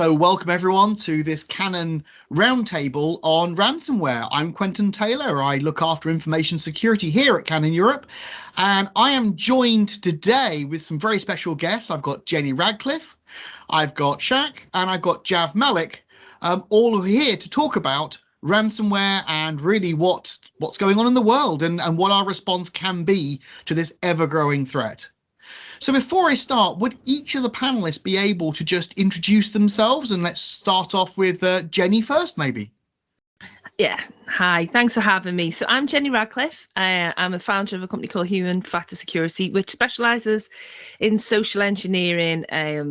So welcome everyone to this Canon roundtable on ransomware. I'm Quentyn Taylor. I look after information security here at Canon Europe, and I am joined today with some very special guests. I've got Jenny Radcliffe, I've got Sjaak, and I've got Malik, all here to talk about ransomware and really what's going on in the world and what our response can be to this ever-growing threat. So before I start, would each of the panelists be able to just introduce themselves? And let's start off with Jenny first, maybe. Yeah, hi, thanks for having me. So I'm Jenny Radcliffe. I'm a founder of a company called Human Factor Security, which specialises in social engineering,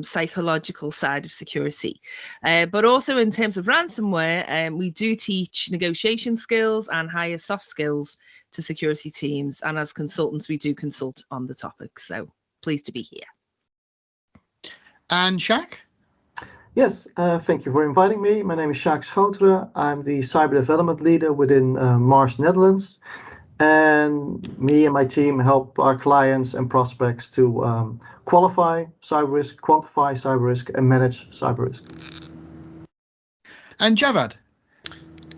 psychological side of security. But also in terms of ransomware, we do teach negotiation skills and higher soft skills to security teams. And as consultants, we do consult on the topic. So pleased to be here. And Sjaak? Yes, thank you for inviting me. My name is Sjaak Schouteren. I'm the cyber development leader within Marsh, Netherlands. And me and my team help our clients and prospects to qualify cyber risk, quantify cyber risk, and manage cyber risk. And Javvad?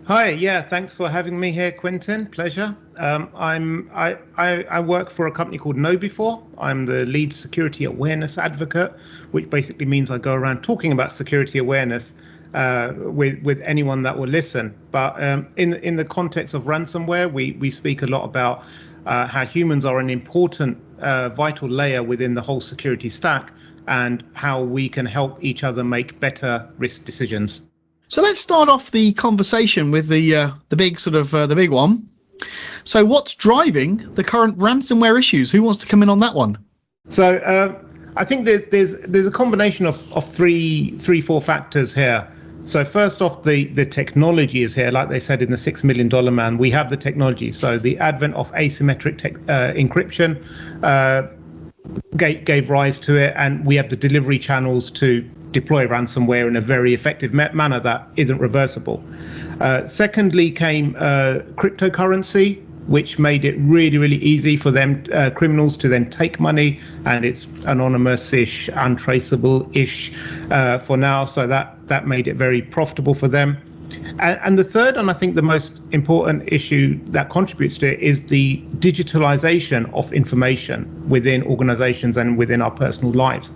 Hi, yeah, thanks for having me here, Quentyn. Pleasure. I work for a company called KnowBe4. I'm the lead security awareness advocate, which basically means I go around talking about security awareness with anyone that will listen. But in the context of ransomware, we speak a lot about how humans are an important vital layer within the whole security stack and how we can help each other make better risk decisions. So let's start off the conversation with the big one. So what's driving the current ransomware issues? Who wants to come in on that one? So I think that there's a combination of four factors here. So first off, the technology is here. Like they said in the $6 Million Man, we have the technology. So the advent of asymmetric encryption gave rise to it, and we have the delivery channels to deploy ransomware in a very effective manner that isn't reversible. Secondly came cryptocurrency, which made it really, really easy for them criminals to then take money, and it's anonymous-ish, untraceable-ish for now. So that made it very profitable for them. And the third, and I think the most important issue that contributes to it, is the digitalization of information within organizations and within our personal lives.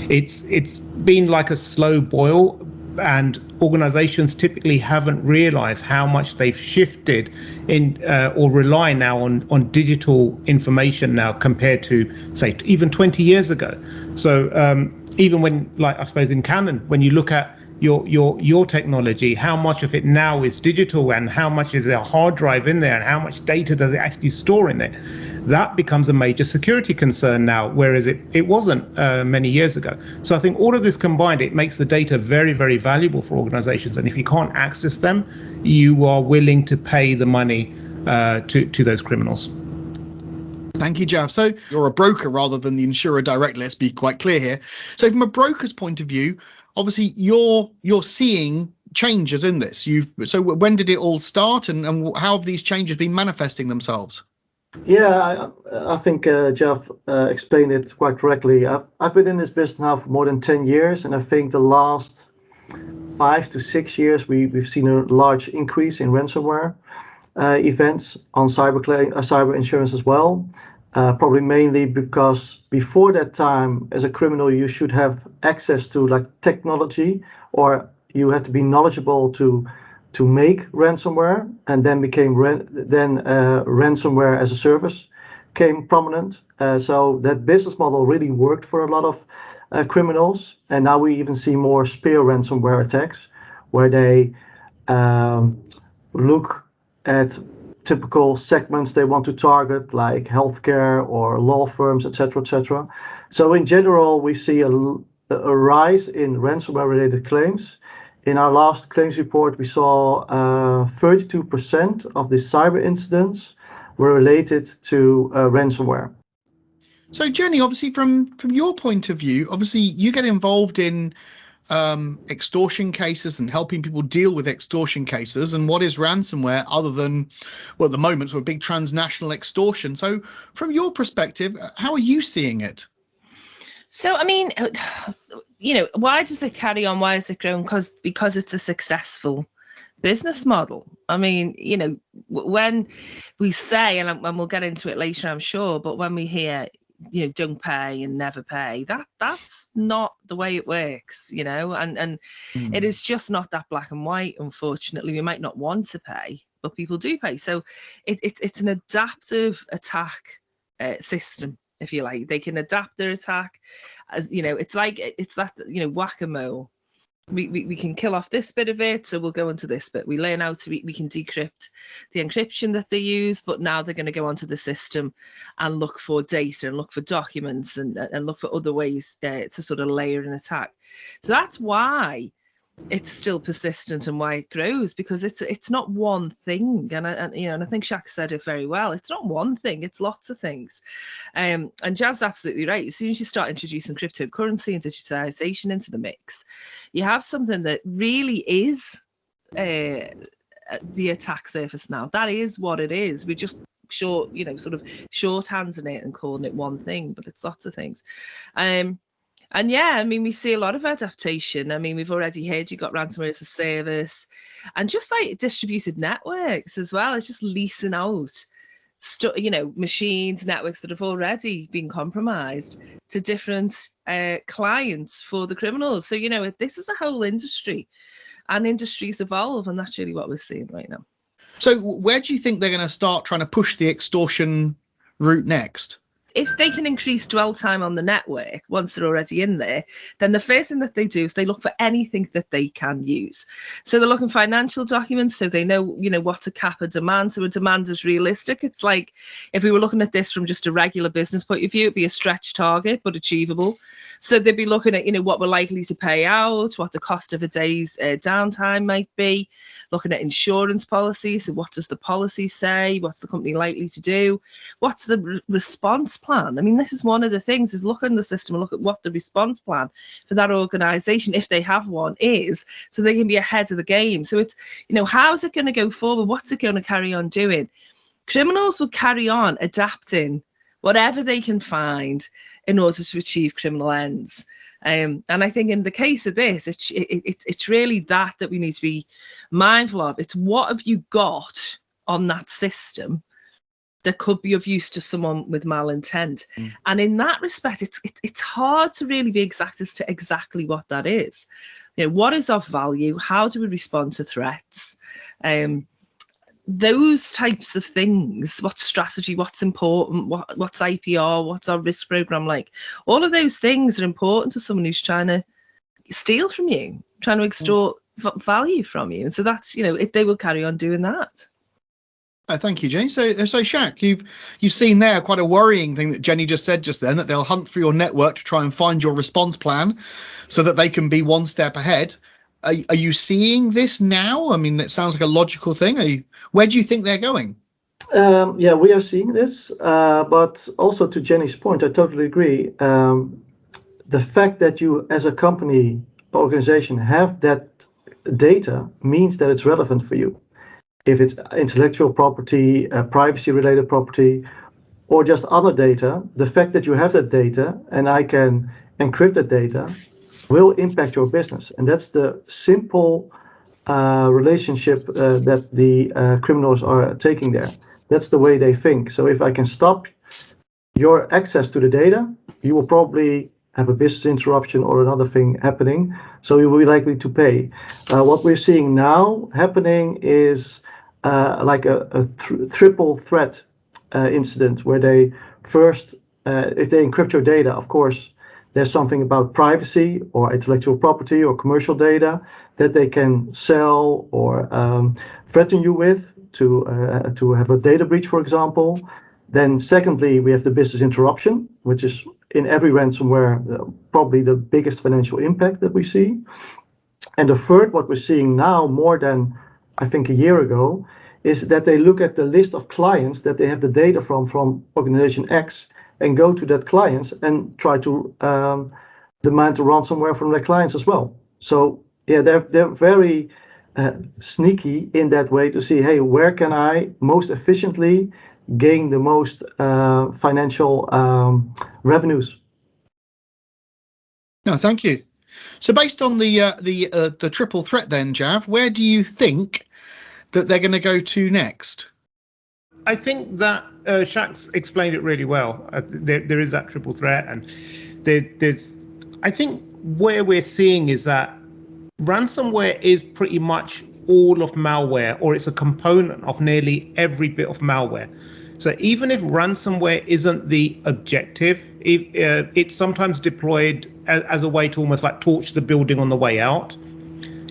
It's been like a slow boil, and organizations typically haven't realized how much they've shifted in or rely now on digital information now compared to, say, even 20 years ago. So even when, like, I suppose in Canon, when you look at your technology, how much of it now is digital and how much is a hard drive in there and how much data does it actually store in there, that becomes a major security concern now, whereas it wasn't many years ago. So I think all of this combined, it makes the data very, very valuable for organizations. And if you can't access them, you are willing to pay the money to those criminals. Thank you, Jav. So you're a broker rather than the insurer directly. Let's be quite clear here. So from a broker's point of view, obviously you're seeing changes in this. So when did it all start, and how have these changes been manifesting themselves? Yeah, I think Jeff explained it quite correctly. I've been in this business now for more than 10 years, and I think the last 5 to 6 years we've seen a large increase in ransomware events on cyber insurance as well. Probably mainly because before that time, as a criminal, you should have access to like technology, or you had to be knowledgeable to make ransomware, and then ransomware as a service came prominent. So that business model really worked for a lot of criminals, and now we even see more spear ransomware attacks, where they look at typical segments they want to target, like healthcare or law firms, etc., etc. So in general, we see a rise in ransomware-related claims. In our last claims report, we saw 32% of the cyber incidents were related to ransomware. So Jenny, obviously from your point of view, obviously you get involved in extortion cases and helping people deal with extortion cases. And what is ransomware other than, well, at the moment, sort of big transnational extortion? So from your perspective, how are you seeing it? So, I mean, why does it carry on? Why is it growing? Because it's a successful business model. I mean, when we say, and we'll get into it later, I'm sure, but when we hear, don't pay and never pay, that's not the way it works, and it is just not that black and white. Unfortunately, we might not want to pay, but people do pay. So it's an adaptive attack system, if you like. They can adapt their attack as, it's that, whack-a-mole. We can kill off this bit of it, so we'll go into this bit. We learn how to we can decrypt the encryption that they use, but now they're going to go onto the system and look for data and look for documents and look for other ways to sort of layer an attack. So that's why it's still persistent and why it grows, because it's not one thing. And I think Sjaak said it very well. It's not one thing, it's lots of things. And Jav's absolutely right. As soon as you start introducing cryptocurrency and digitization into the mix, you have something that really is the attack surface now. That is what it is. We're just sort of shorthanding it and calling it one thing, but it's lots of things. And yeah, I mean, we see a lot of adaptation. I mean, we've already heard you've got ransomware as a service, and just like distributed networks as well. It's just leasing out, machines, networks that have already been compromised to different clients for the criminals. So, this is a whole industry, and industries evolve, and that's really what we're seeing right now. So where do you think they're going to start trying to push the extortion route next? If they can increase dwell time on the network once they're already in there, then the first thing that they do is they look for anything that they can use. So they're looking for financial documents, so they know, what to cap a demand. So a demand is realistic. It's like if we were looking at this from just a regular business point of view, it'd be a stretch target, but achievable. So they'd be looking at, what we're likely to pay out, what the cost of a day's downtime might be, looking at insurance policies. So what does the policy say? What's the company likely to do? What's the response plan? I mean, this is one of the things, is look in the system and look at what the response plan for that organization, if they have one, is, so they can be ahead of the game. So it's, how's it going to go forward? What's it going to carry on doing? Criminals will carry on adapting whatever they can find in order to achieve criminal ends. And I think in the case of this, it's really that we need to be mindful of. It's what have you got on that system that could be of use to someone with malintent. And in that respect, it's hard to really be exact as to exactly what that is. What is of value? How do we respond to threats? Those types of things. What strategy? What's important? What's IPR? What's our risk program like? All of those things are important to someone who's trying to steal from you, trying to extort value from you. And so that's, they will carry on doing that. Thank you, Jenny. So Sjaak, you've seen there quite a worrying thing that Jenny just said just then, that they'll hunt through your network to try and find your response plan so that they can be one step ahead. Are you seeing this now? I mean, it sounds like a logical thing. Where do you think they're going? Yeah, we are seeing this, but also to Jenny's point, I totally agree. The fact that you, as a company, organization, have that data means that it's relevant for you. If it's intellectual property, privacy-related property, or just other data, the fact that you have that data and I can encrypt that data will impact your business. And that's the simple relationship that the criminals are taking there. That's the way they think. So if I can stop your access to the data, you will probably have a business interruption or another thing happening. So you will be likely to pay. What we're seeing now happening is like a triple threat incident, where they first, if they encrypt your data, of course, there's something about privacy or intellectual property or commercial data that they can sell or threaten you with to have a data breach, for example. Then secondly, we have the business interruption, which is in every ransomware probably the biggest financial impact that we see. And the third, what we're seeing now more than I think a year ago, is that they look at the list of clients that they have the data from organization X and go to that clients and try to demand the ransomware from their clients as well. So yeah, they're very sneaky in that way to see, hey, where can I most efficiently gain the most financial revenues? No, thank you. So based on the triple threat then, Jav, where do you think that they're going to go to next? I think that Sjaak's explained it really well. There is that triple threat, and there's. I think where we're seeing is that ransomware is pretty much all of malware, or it's a component of nearly every bit of malware. So even if ransomware isn't the objective, it's sometimes deployed as a way to almost like torch the building on the way out.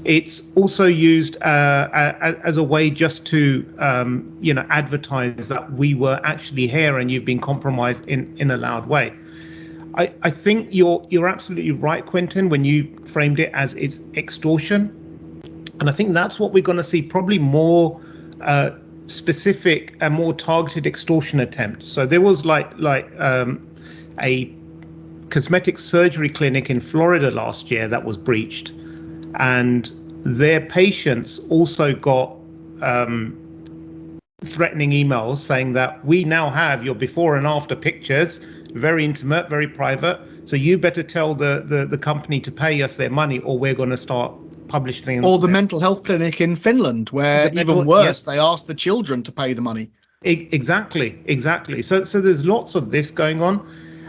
It's also used as a way just to, advertise that we were actually here and you've been compromised in a loud way. I think you're absolutely right, Quentyn, when you framed it as it's extortion. And I think that's what we're going to see, probably more specific and more targeted extortion attempts. So there was like a cosmetic surgery clinic in Florida last year that was breached, and their patients also got threatening emails saying that we now have your before and after pictures, very intimate, very private, so you better tell the company to pay us their money or we're going to start publishing things. Or the mental health clinic in Finland, where even worse, they asked the children to pay the money. Exactly. So there's lots of this going on.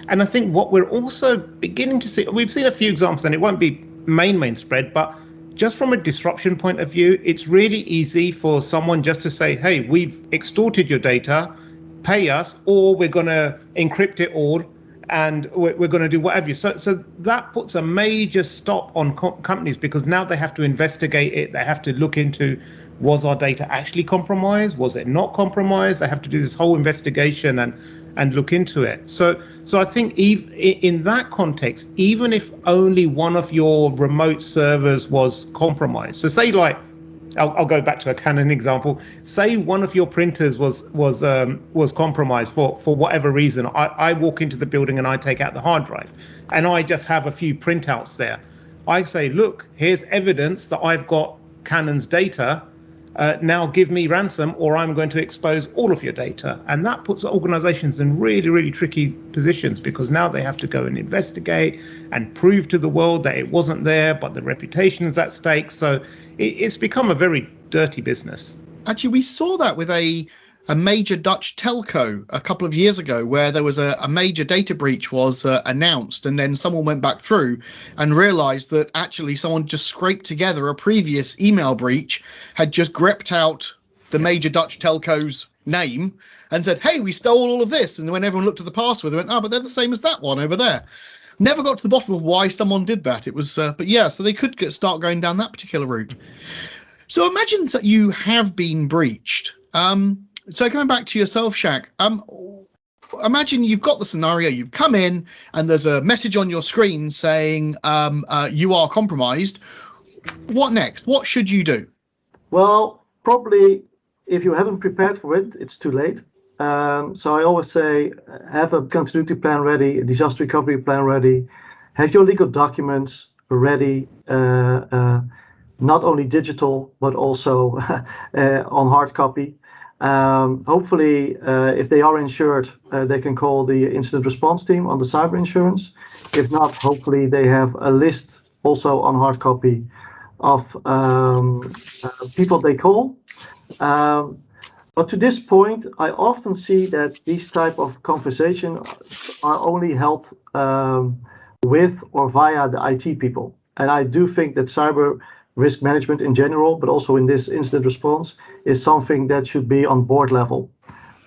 And I think what we're also beginning to see, we've seen a few examples, and it won't be main spread, but just from a disruption point of view, it's really easy for someone just to say, hey, we've extorted your data, pay us, or we're going to encrypt it all, and we're going to do whatever. So that puts a major stop on companies, because now they have to investigate it. They have to look into, was our data actually compromised? Was it not compromised? They have to do this whole investigation and look into it. So I think in that context, even if only one of your remote servers was compromised, so say like, I'll go back to a Canon example. Say one of your printers was compromised for whatever reason. I walk into the building and I take out the hard drive, and I just have a few printouts there. I say, look, here's evidence that I've got Canon's data. Now give me ransom, or I'm going to expose all of your data. And that puts organizations in really, really tricky positions, because now they have to go and investigate and prove to the world that it wasn't there, but the reputation is at stake. So it's become a very dirty business. Actually, we saw that with a major Dutch telco a couple of years ago, where there was a major data breach was announced, and then someone went back through and realized that actually someone just scraped together a previous email breach, had just grepped out the major Dutch telco's name and said, hey, we stole all of this. And when everyone looked at the password, they went, oh, but they're the same as that one over there. Never got to the bottom of why someone did that. It was, but yeah, so they could start going down that particular route. So imagine that you have been breached. So coming back to yourself, Sjaak, imagine you've got the scenario, you've come in and there's a message on your screen saying you are compromised. What next? What should you do? Well, probably if you haven't prepared for it, it's too late. So I always say, have a continuity plan ready, a disaster recovery plan ready, have your legal documents ready, not only digital, but also on hard copy. Hopefully, if they are insured, they can call the incident response team on the cyber insurance. If not, hopefully they have a list also on hard copy of people they call. But to this point, I often see that these type of conversations are only held with or via the IT people. And I do think that cyber risk management in general, but also in this incident response, is something that should be on board level.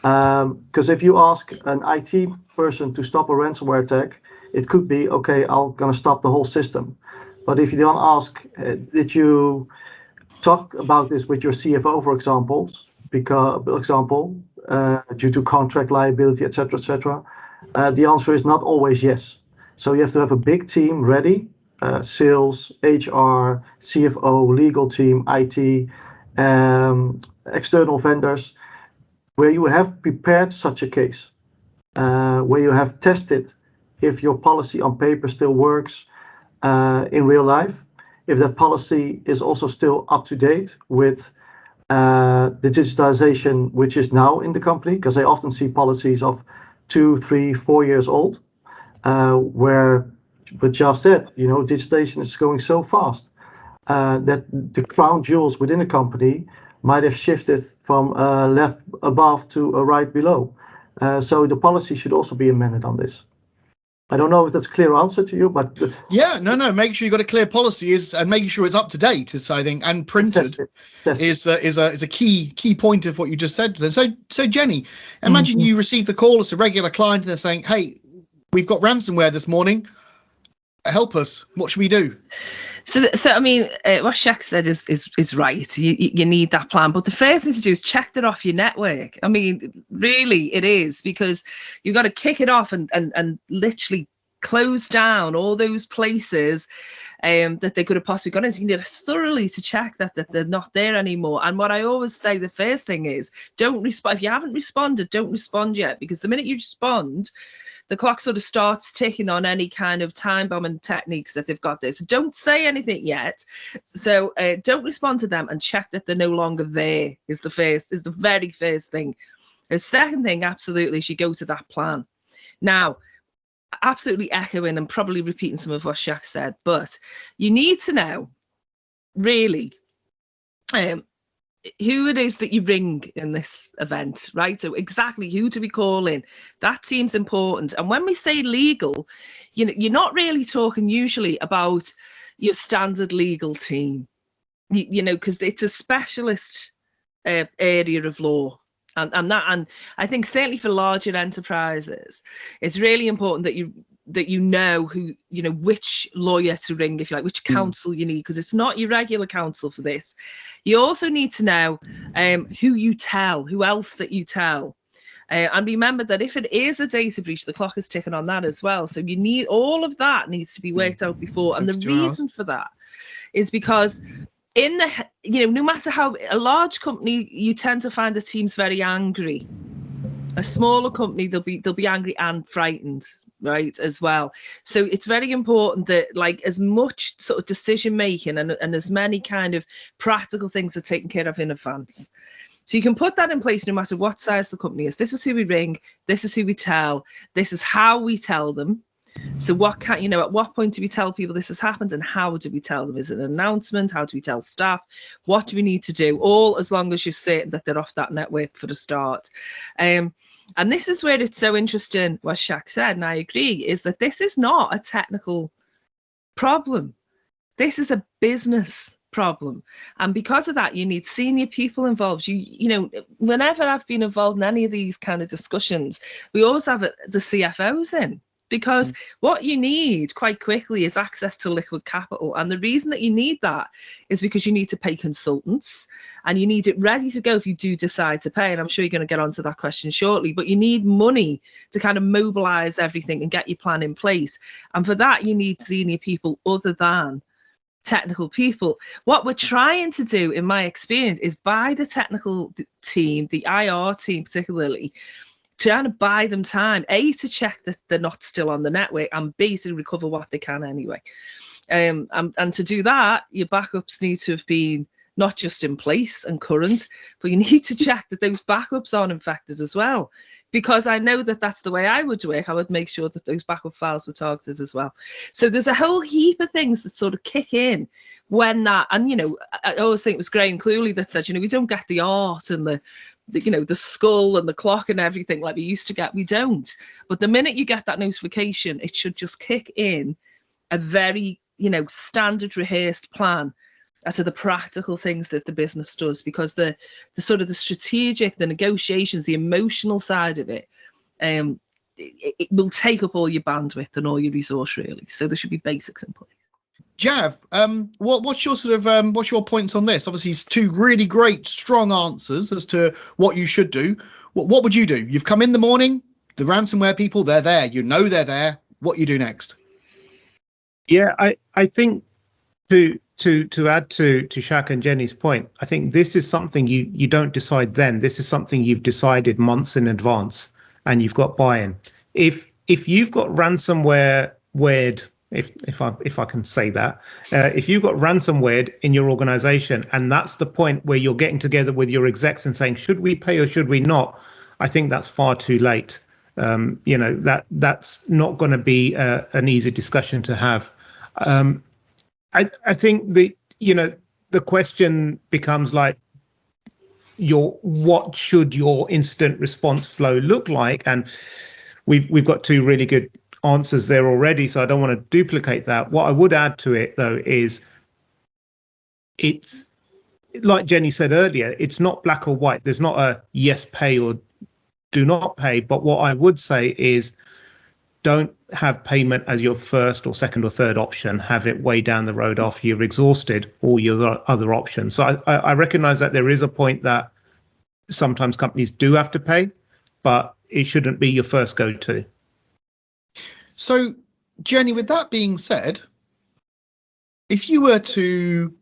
Because if you ask an IT person to stop a ransomware attack, it could be, okay, I'm going to stop the whole system. But if you don't ask, did you talk about this with your CFO, for example, due to contract liability, etc., the answer is not always yes. So you have to have a big team ready, sales, HR, CFO, legal team, IT, external vendors, where you have prepared such a case, where you have tested if your policy on paper still works in real life, if that policy is also still up to date with the digitalization which is now in the company, because I often see policies of 2, 3, 4 years old, where Jav said, digitization is going so fast that the crown jewels within a company might have shifted from left above to right below. So the policy should also be amended on this. I don't know if that's a clear answer to you, but yeah, no. Making sure you've got a clear policy and making sure it's up to date is, I think, and printed is a key point of what you just said. So Jenny, imagine you receive the call as a regular client and they're saying, "Hey, we've got ransomware this morning. Help us. What should we do?" So I mean, what Sjaak said is right. You need that plan, but the first thing to do is check it off your network. I mean, really, it is, because you've got to kick it off and literally close down all those places that they could have possibly gone into. You need thoroughly to check that they're not there anymore. And what I always say, the first thing is, don't respond. If you haven't responded, don't respond yet, because the minute you respond, the clock sort of starts ticking on any kind of time bombing techniques that they've got there. So don't say anything yet. So don't respond to them and check that they're no longer there is the very first thing. The second thing, absolutely, is you go to that plan. Now, absolutely echoing and probably repeating some of what Sjaak said, but you need to know, really, who it is that you ring in this event, right? So exactly who do we call in? That seems important. And when we say legal, you're not really talking usually about your standard legal team, because it's a specialist area of law. And I think certainly for larger enterprises, it's really important that you know who, which lawyer to ring, if you like, which counsel you need, because it's not your regular counsel for this. You also need to know who else that you tell. And remember that if it is a data breach, the clock is ticking on that as well. So you need, all of that needs to be worked out before. And the reason for that is because no matter how a large company, you tend to find the team's very angry. A smaller company, they'll be angry and frightened, right, as well. So it's very important that, like, as much sort of decision making and as many kind of practical things are taken care of in advance. So you can put that in place no matter what size the company is. This is who we ring, this is who we tell, this is how we tell them. So at what point do we tell people this has happened, and how do we tell them? Is it an announcement? How do we tell staff? What do we need to do? All as long as you're certain that they're off that network for the start. And this is where it's so interesting what Sjaak said, and I agree, is that this is not a technical problem. This is a business problem. And because of that, you need senior people involved. Whenever I've been involved in any of these kind of discussions, we always have the CFOs in. Because what you need quite quickly is access to liquid capital. And the reason that you need that is because you need to pay consultants and you need it ready to go if you do decide to pay. And I'm sure you're going to get onto that question shortly, but you need money to kind of mobilize everything and get your plan in place. And for that, you need senior people other than technical people. What we're trying to do, in my experience, is buy the technical team, the IR team particularly, trying to buy them time, A, to check that they're not still on the network, and B, to recover what they can anyway. And to do that, your backups need to have been not just in place and current, but you need to check that those backups aren't infected as well. Because I know that that's the way I would work. I would make sure that those backup files were targeted as well. So there's a whole heap of things that sort of kick in when that, and I always think it was Graham Cluley that said, we don't get the art and the skull and the clock and everything like we used to get. We don't. But the minute you get that notification, it should just kick in a very, standard rehearsed plan as to the practical things that the business does, because the sort of the strategic, the negotiations, the emotional side of it, it will take up all your bandwidth and all your resource, really. So there should be basics in place. Jav, what's your what's your points on this? Obviously, it's two really great, strong answers as to what you should do. What would you do? You've come in the morning, the ransomware people, they're there. They're there. What you do next? Yeah, I think to add to Sjaak and Jenny's point, I think this is something you don't decide then. This is something you've decided months in advance, and you've got buy-in. If you've got ransomware, if I can say that, if you've got ransomware in your organization, and that's the point where you're getting together with your execs and saying, should we pay or should we not? I think that's far too late. That's not going to be an easy discussion to have. I think the question becomes like, what should your incident response flow look like? And we've got two really good answers there already, so I don't want to duplicate that. What I would add to it, though, is it's like Jenny said earlier, it's not black or white. There's not a yes, pay or do not pay. But what I would say is don't have payment as your first or second or third option. Have it way down the road after you've exhausted all your other options. So I recognize that there is a point that sometimes companies do have to pay, but it shouldn't be your first go-to. So, Jenny, with that being said, if you were to,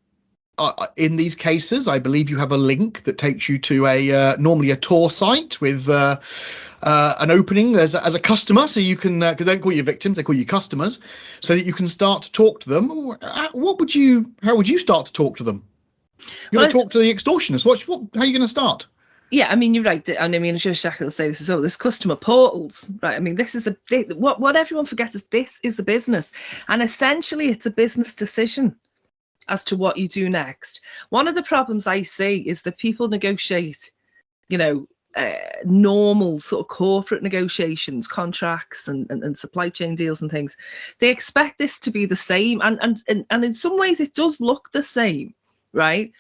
in these cases, I believe you have a link that takes you to normally a tour site with an opening as a customer, so you can, because they don't call you victims, they call you customers, so that you can start to talk to them. How would you start to talk to them? You're going to talk to the extortioners. How are you going to start? Yeah, I mean, you're right. And I mean, I'm sure Sjaak will say this as well. There's customer portals, right? I mean, this is what everyone forgets is this is the business. And essentially, it's a business decision as to what you do next. One of the problems I see is that people negotiate, normal sort of corporate negotiations, contracts and supply chain deals and things. They expect this to be the same. And in some ways, it does look the same, right?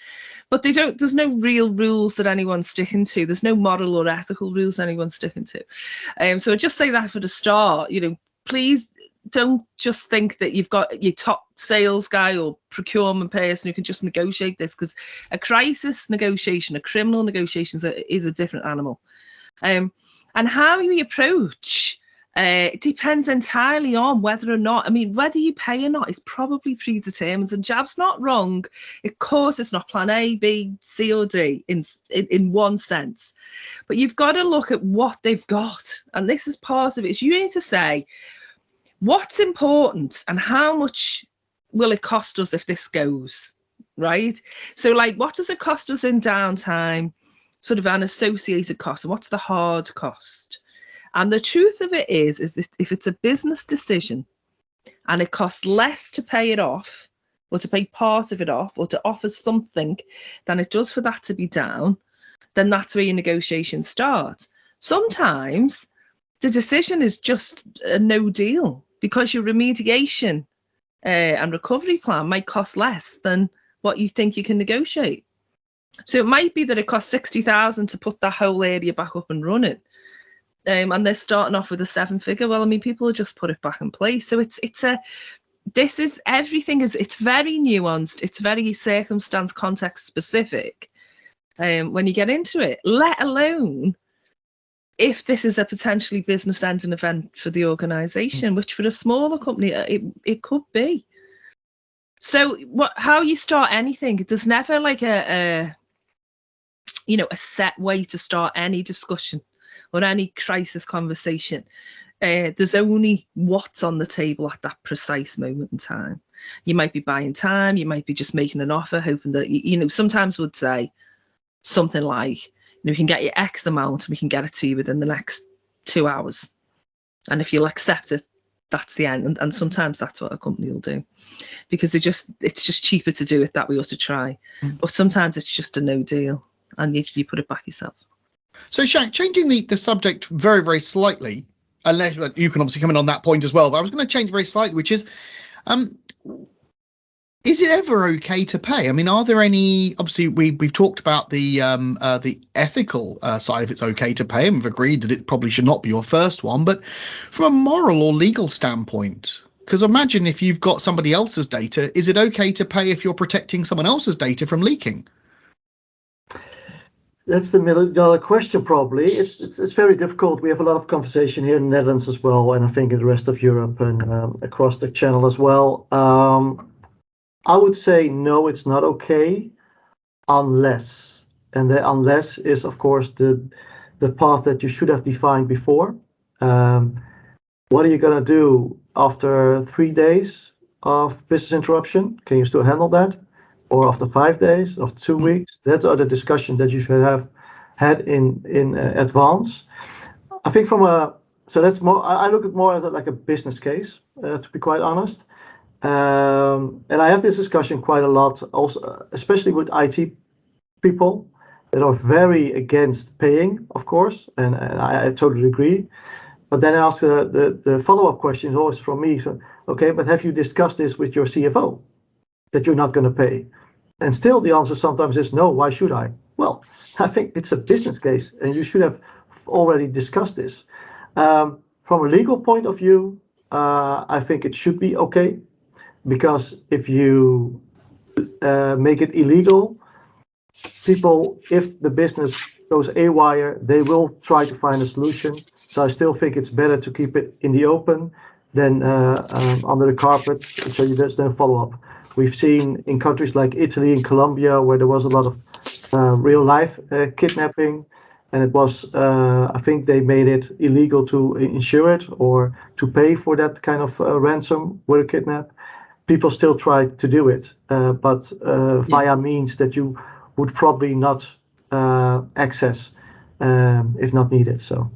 But there's no real rules that anyone's sticking to. There's no moral or ethical rules anyone's sticking to. So I just say that for the start, please don't just think that you've got your top sales guy or procurement person who can just negotiate this, because a crisis negotiation, a criminal negotiation is a different animal. And how you approach it depends entirely on whether you pay or not is probably predetermined. And Jav's not wrong. Of course, it's not plan A, B, C, or D in one sense. But you've got to look at what they've got. And this is part of it. So you need to say, what's important and how much will it cost us if this goes, right? So like, what does it cost us in downtime, sort of an associated cost, and what's the hard cost? And the truth of it is that if it's a business decision and it costs less to pay it off, or to pay part of it off, or to offer something than it does for that to be down, then that's where your negotiations start. Sometimes the decision is just a no deal, because your remediation and recovery plan might cost less than what you think you can negotiate. So it might be that it costs 60,000 to put that whole area back up and running. And they're starting off with a 7-figure. Well, I mean, people will just put it back in place. So it's very nuanced. It's very circumstance, context specific when you get into it, let alone if this is a potentially business ending event for the organization, which for a smaller company, it could be. So how you start anything, there's never like a set way to start any discussion or any crisis conversation. There's only what's on the table at that precise moment in time. You might be buying time, you might be just making an offer, hoping that, sometimes would say something like, we can get you X amount and we can get it to you within the next 2 hours. And if you'll accept it, that's the end. And sometimes that's what a company will do, because it's just cheaper to do it that way or to try. But sometimes it's just a no deal and you put it back yourself. So, Sjaak, changing the subject very, very slightly, unless you can obviously come in on that point as well, but I was going to change very slightly, which is it ever okay to pay? I mean, are there any? Obviously, we've talked about the ethical side of it's okay to pay, and we've agreed that it probably should not be your first one. But from a moral or legal standpoint, because imagine if you've got somebody else's data, is it okay to pay if you're protecting someone else's data from leaking? That's the $1 million question, probably. It's very difficult. We have a lot of conversation here in the Netherlands as well, and I think in the rest of Europe and across the channel as well. I would say no, it's not okay, unless, and the unless is of course the path that you should have defined before. What are you gonna do after 3 days of business interruption? Can you still handle that? Or after 5 days, after 2 weeks? That's other discussion that you should have had in advance. I think from a So that's more. I look at more like a business case, to be quite honest. And I have this discussion quite a lot, also, especially with IT people that are very against paying, of course, and I totally agree. But then I ask the follow-up question is always from me. So, okay, but have you discussed this with your CFO that you're not going to pay? And still the answer sometimes is no. Why should I? Well, I think it's a business case, and you should have already discussed this. From a legal point of view, I think it should be okay, because if you make it illegal, people, if the business goes awry, they will try to find a solution. So I still think it's better to keep it in the open than under the carpet, so there's no follow-up. We've seen in countries like Italy and Colombia where there was a lot of real-life kidnapping, and it was, I think they made it illegal to insure it or to pay for that kind of ransom with a kidnap. People still try to do it, but via means that you would probably not access if not needed. So.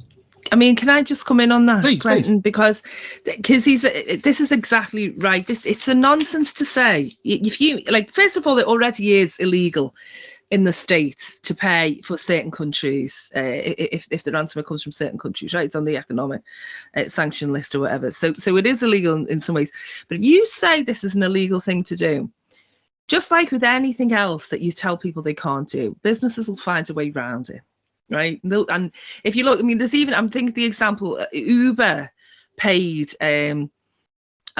I mean, can I just come in on that, Please. Because this is exactly right. It's a nonsense to say. If you like, first of all, it already is illegal in the States to pay for certain countries if the ransomware comes from certain countries, right? It's on the economic sanction list or whatever. So it is illegal in some ways. But if you say this is an illegal thing to do, just like with anything else that you tell people they can't do, businesses will find a way around it. Right, and if you look, I mean, there's even, I'm thinking the example, Uber paid, and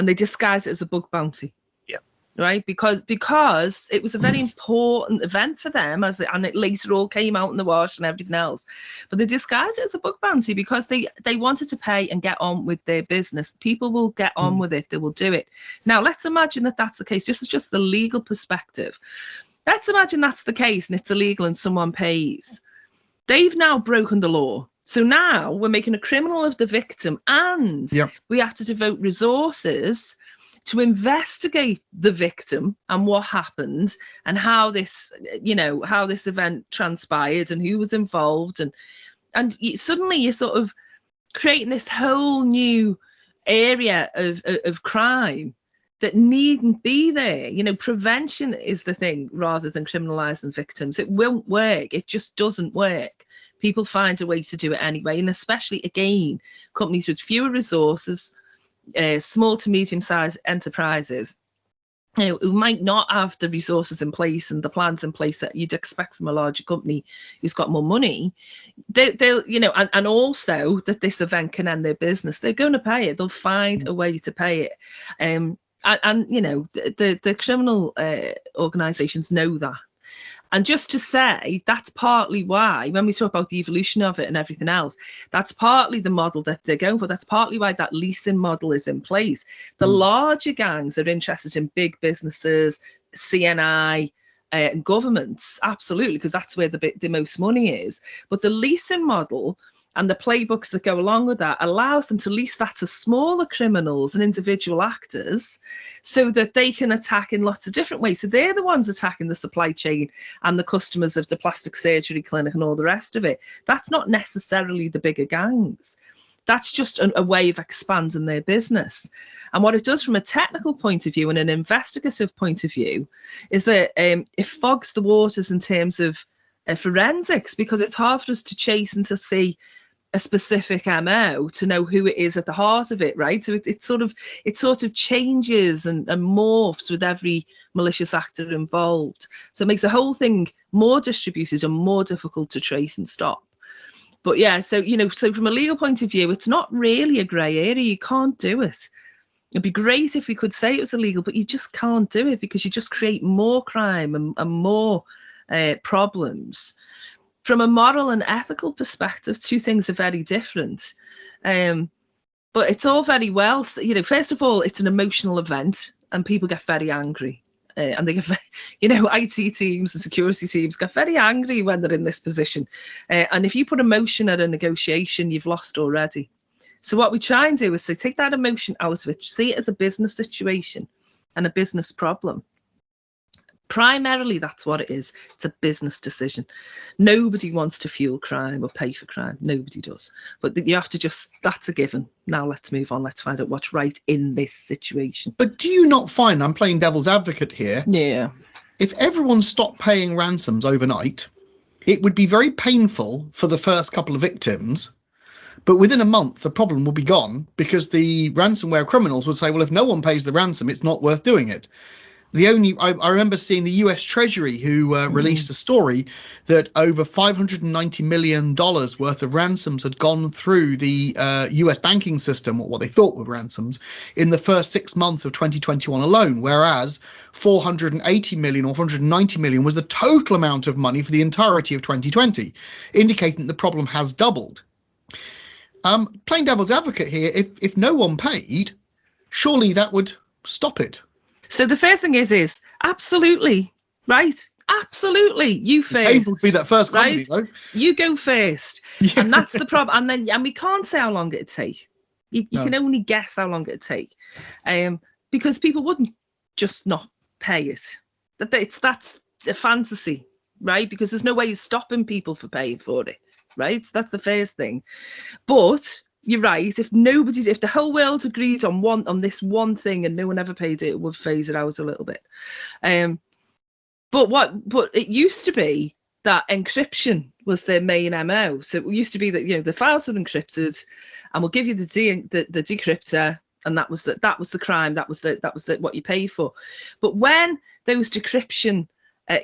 they disguised it as a bug bounty. Yeah. Right, because it was a very important event for them, and it later all came out in the wash and everything else. But they disguised it as a bug bounty because they wanted to pay and get on with their business. People will get on with it; they will do it. Now, let's imagine that that's the case. This is just the legal perspective. Let's imagine that's the case and it's illegal and someone pays. They've now broken the law. So now we're making a criminal of the victim, and we have to devote resources to investigate the victim and what happened and how this, how this event transpired and who was involved. And suddenly you're sort of creating this whole new area of crime that needn't be there. Prevention is the thing rather than criminalizing victims. It won't work. It just doesn't work. People find a way to do it anyway. And especially, again, companies with fewer resources, small to medium-sized enterprises, who might not have the resources in place and the plans in place that you'd expect from a larger company who's got more money, they'll and also that this event can end their business. They're going to pay it. They'll find a way to pay it. And the criminal organisations know that. And just to say, that's partly why, when we talk about the evolution of it and everything else, that's partly the model that they're going for. That's partly why that leasing model is in place. The larger gangs are interested in big businesses, CNI, and governments, absolutely, because that's where the most money is. But the leasing model and the playbooks that go along with that allows them to lease that to smaller criminals and individual actors so that they can attack in lots of different ways. So they're the ones attacking the supply chain and the customers of the plastic surgery clinic and all the rest of it. That's not necessarily the bigger gangs. That's just a way of expanding their business. And what it does from a technical point of view and an investigative point of view is that it fogs the waters in terms of forensics, because it's hard for us to chase and to see a specific MO to know who it is at the heart of it, right? So it sort of changes and morphs with every malicious actor involved. So it makes the whole thing more distributed and more difficult to trace and stop. But yeah, so from a legal point of view, it's not really a grey area. You can't do it. It'd be great if we could say it was illegal, but you just can't do it because you just create more crime and more problems. From a moral and ethical perspective, two things are very different. But it's all very well, first of all, it's an emotional event and people get very angry. And they get, IT teams and security teams get very angry when they're in this position. And if you put emotion at a negotiation, you've lost already. So what we try and do is say, take that emotion out of it, see it as a business situation and a business problem. Primarily, that's what it is. It's a business decision. Nobody wants to fuel crime or pay for crime. Nobody does. But you have to that's a given. Now let's move on. Let's find out what's right in this situation. But do you not find, I'm playing devil's advocate here, Yeah. if everyone stopped paying ransoms overnight, it would be very painful for the first couple of victims. But within a month, the problem will be gone because the ransomware criminals would say, well, if no one pays the ransom, it's not worth doing it. I remember seeing the US Treasury who released a story that over $590 million worth of ransoms had gone through the US banking system, or what they thought were ransoms, in the first 6 months of 2021 alone, whereas 480 million or 490 million was the total amount of money for the entirety of 2020, indicating that the problem has doubled. Playing devil's advocate here, if no one paid, surely that would stop it. So the first thing is absolutely, right? Absolutely, you first. Painful to be that first company, right? though. You go first, Yeah. and that's the problem. And we can't say how long it'd take. You can only guess how long it'd take, because people wouldn't just not pay it. That's a fantasy, right? Because there's no way of stopping people for paying for it, right? So that's the first thing. But you're right. If the whole world agreed on this one thing and no one ever paid it, it would phase it out a little bit. But it used to be that encryption was their main MO. So it used to be that the files were encrypted, and we'll give you the decryptor, and that was the crime. That was what you pay for. But when those decryption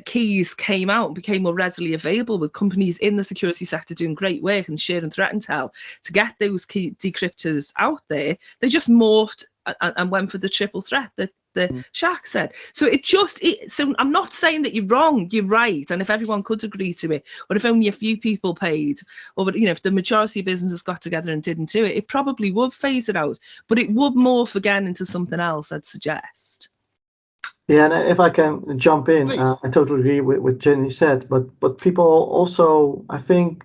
keys came out and became more readily available, with companies in the security sector doing great work and share and threat intel to get those key decryptors out there, they just morphed and went for the triple threat that Sjaak said. So so I'm not saying that you're wrong, you're right. And if everyone could agree to it, or if only a few people paid, or if the majority of businesses got together and didn't do it, it probably would phase it out, but it would morph again into something else, I'd suggest. Yeah, and if I can jump in, I totally agree with what Jenny said, but people also, I think,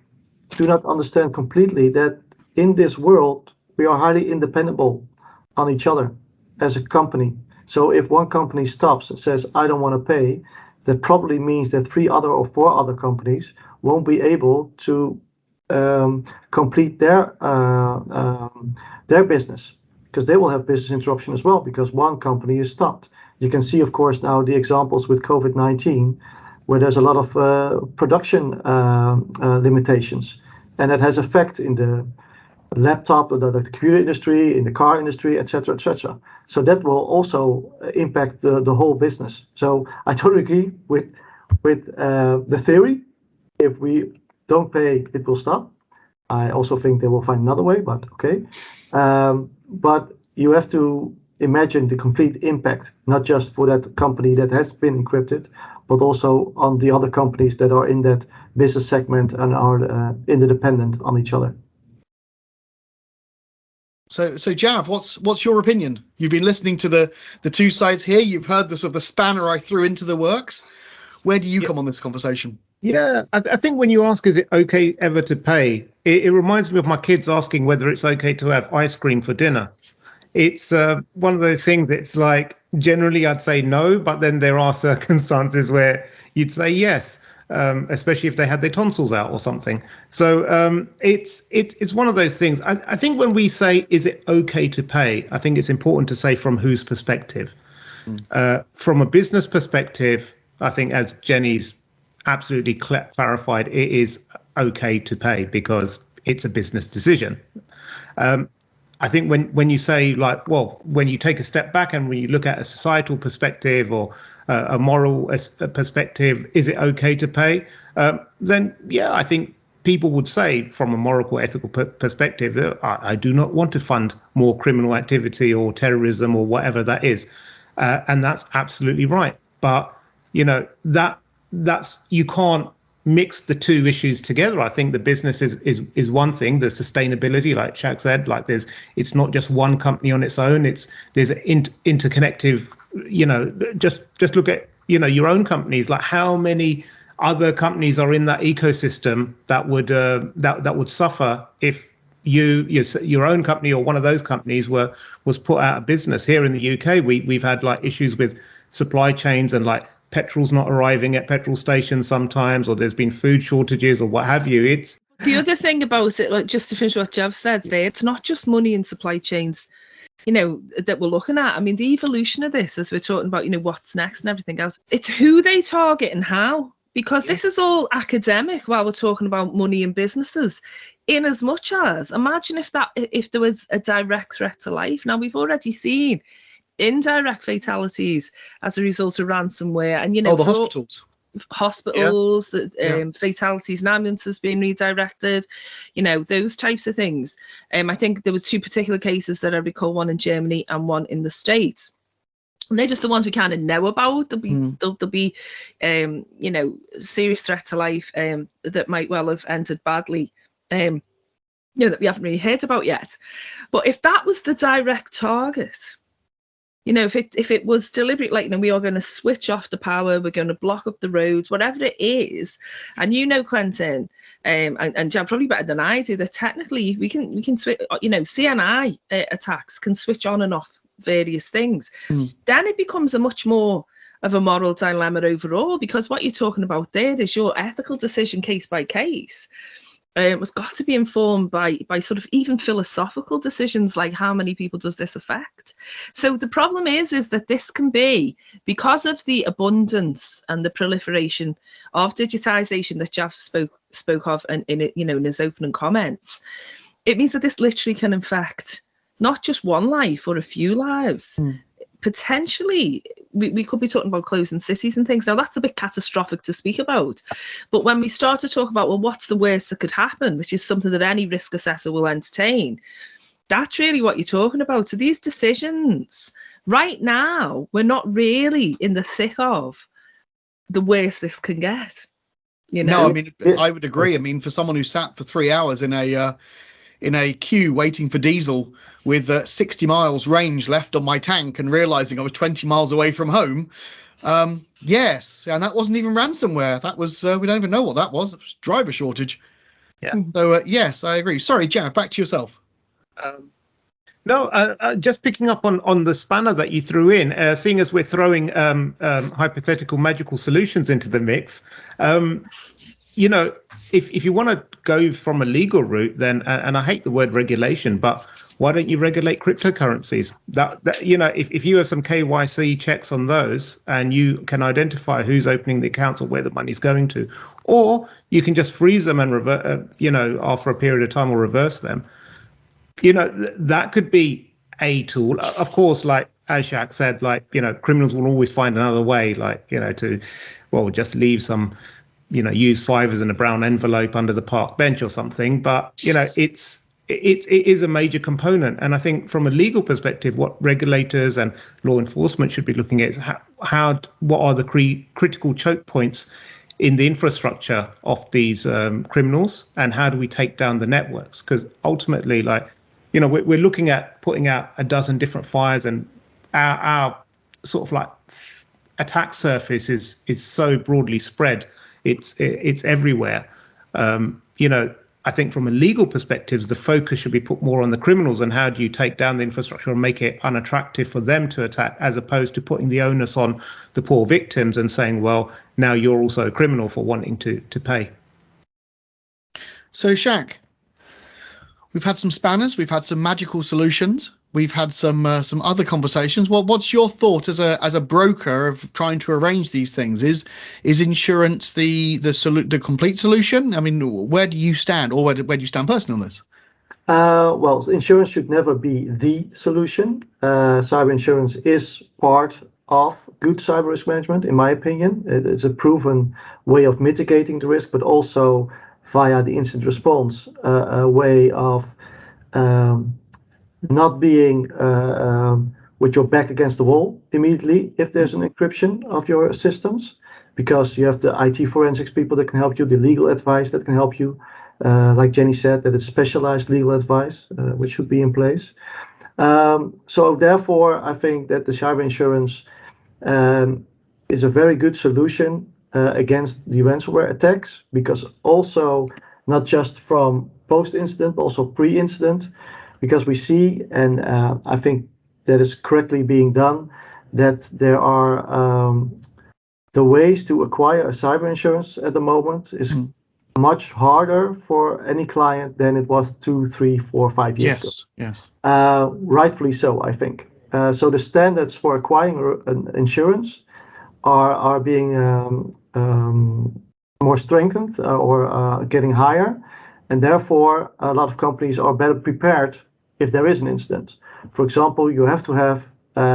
do not understand completely that in this world, we are highly independent on each other as a company. So if one company stops and says, I don't want to pay, that probably means that 3 other or 4 other companies won't be able to complete their business, because they will have business interruption as well, because one company is stopped. You can see, of course, now the examples with COVID-19, where there's a lot of production limitations, and it has effect in the laptop, the computer industry, in the car industry, etc., etc. So that will also impact the whole business. So I totally agree with the theory. If we don't pay, it will stop. I also think they will find another way, but okay. But you have to imagine the complete impact, not just for that company that has been encrypted, but also on the other companies that are in that business segment and are interdependent on each other. So Jav, what's your opinion? You've been listening to the two sides here. You've heard the sort of the spanner I threw into the works. Where do you come on this conversation? Yeah, I think when you ask, is it okay ever to pay? It reminds me of my kids asking whether it's okay to have ice cream for dinner. It's one of those things. It's like generally I'd say no, but then there are circumstances where you'd say yes, especially if they had their tonsils out or something. So it's one of those things. I think when we say, is it okay to pay? I think it's important to say from whose perspective. From a business perspective, I think, as Jenny's absolutely clarified, it is okay to pay because it's a business decision. I think when you say, like, well, when you take a step back and when you look at a societal perspective or a moral perspective, is it okay to pay? Then, yeah, I think people would say from a moral or ethical perspective, I do not want to fund more criminal activity or terrorism or whatever that is. And that's absolutely right. But, that's you can't mix the two issues together. I think the business is one thing, the sustainability, like Sjaak said, like it's not just one company on its own. There's an interconnective, just look at, your own companies, like how many other companies are in that ecosystem that would suffer if your own company or one of those companies was put out of business. Here in the UK, we've had like issues with supply chains and like petrol's not arriving at petrol stations sometimes, or there's been food shortages or what have you. It's the other thing about it, like just to finish what Jav said there, it's not just money in supply chains, that we're looking at. I mean, the evolution of this, as we're talking about, what's next and everything else, it's who they target and how. Because this is all academic while we're talking about money and businesses, in as much as, imagine if there was a direct threat to life. Now, we've already seen indirect fatalities as a result of ransomware, and the hospitals, fatalities and ambulances being redirected, those types of things. I think there was 2 particular cases that I recall, one in Germany and one in the States. And they're just the ones we kind of know about. There'll be serious threat to life that might well have ended badly, that we haven't really heard about yet. But if that was the direct target, if it was deliberate, like, we are going to switch off the power, we're going to block up the roads, whatever it is, and Quentyn, and Jan probably better than I do, that technically we can switch, CNI attacks can switch on and off various things. Then it becomes a much more of a moral dilemma overall, because what you're talking about there is your ethical decision case by case. Was got to be informed by sort of even philosophical decisions, like how many people does this affect. So the problem is that this can be, because of the abundance and the proliferation of digitization that Jav spoke of in his opening comments, it means that this literally can infect not just one life or a few lives. Potentially, we could be talking about closing cities and things. Now, that's a bit catastrophic to speak about. But when we start to talk about, well, what's the worst that could happen, which is something that any risk assessor will entertain, that's really what you're talking about. So these decisions, right now, we're not really in the thick of the worst this can get. No, I mean, I would agree. I mean, for someone who sat for 3 hours in a queue waiting for diesel with 60 miles range left on my tank and realizing I was 20 miles away from home. Yes. And that wasn't even ransomware. That was, we don't even know what that was. It was driver shortage. Yeah. So, yes, I agree. Sorry, Jav, back to yourself. Just picking up on the spanner that you threw in, seeing as we're throwing hypothetical magical solutions into the mix, if you want to go from a legal route, then, and I hate the word regulation, but why don't you regulate cryptocurrencies? That if you have some KYC checks on those, and you can identify who's opening the accounts or where the money's going to, or you can just freeze them and after a period of time, or reverse them. That could be a tool. Of course, like as Sjaak said, criminals will always find another way, just leave some, use fivers in a brown envelope under the park bench or something. But, it is a major component. And I think from a legal perspective, what regulators and law enforcement should be looking at is what are the critical choke points in the infrastructure of these criminals, and how do we take down the networks? Because ultimately, we're looking at putting out a dozen different fires, and our sort of attack surface is so broadly spread. It's everywhere. I think from a legal perspective, the focus should be put more on the criminals, and how do you take down the infrastructure and make it unattractive for them to attack, as opposed to putting the onus on the poor victims and saying, well, now you're also a criminal for wanting to pay. So, Sjaak, we've had some spanners, we've had some magical solutions, we've had some other conversations. What's your thought as a broker of trying to arrange these things? Is insurance the complete solution? I mean, where do you stand, or where do you stand personally on this? Well, insurance should never be the solution. Cyber insurance is part of good cyber risk management, in my opinion. It's a proven way of mitigating the risk, but also via the incident response, a way of not being with your back against the wall immediately if there's an encryption of your systems, because you have the IT forensics people that can help you, the legal advice that can help you. Like Jenny said, that it's specialized legal advice, which should be in place. So therefore, I think that the cyber insurance is a very good solution against the ransomware attacks, because also not just from post-incident, but also pre-incident, because we see, and I think that is correctly being done, that there are the ways to acquire a cyber insurance at the moment is much harder for any client than it was 2, 3, 4, 5 years ago. Yes. Rightfully so, I think. So the standards for acquiring an insurance are being more strengthened or getting higher, and therefore a lot of companies are better prepared if there is an incident. For example, you have to have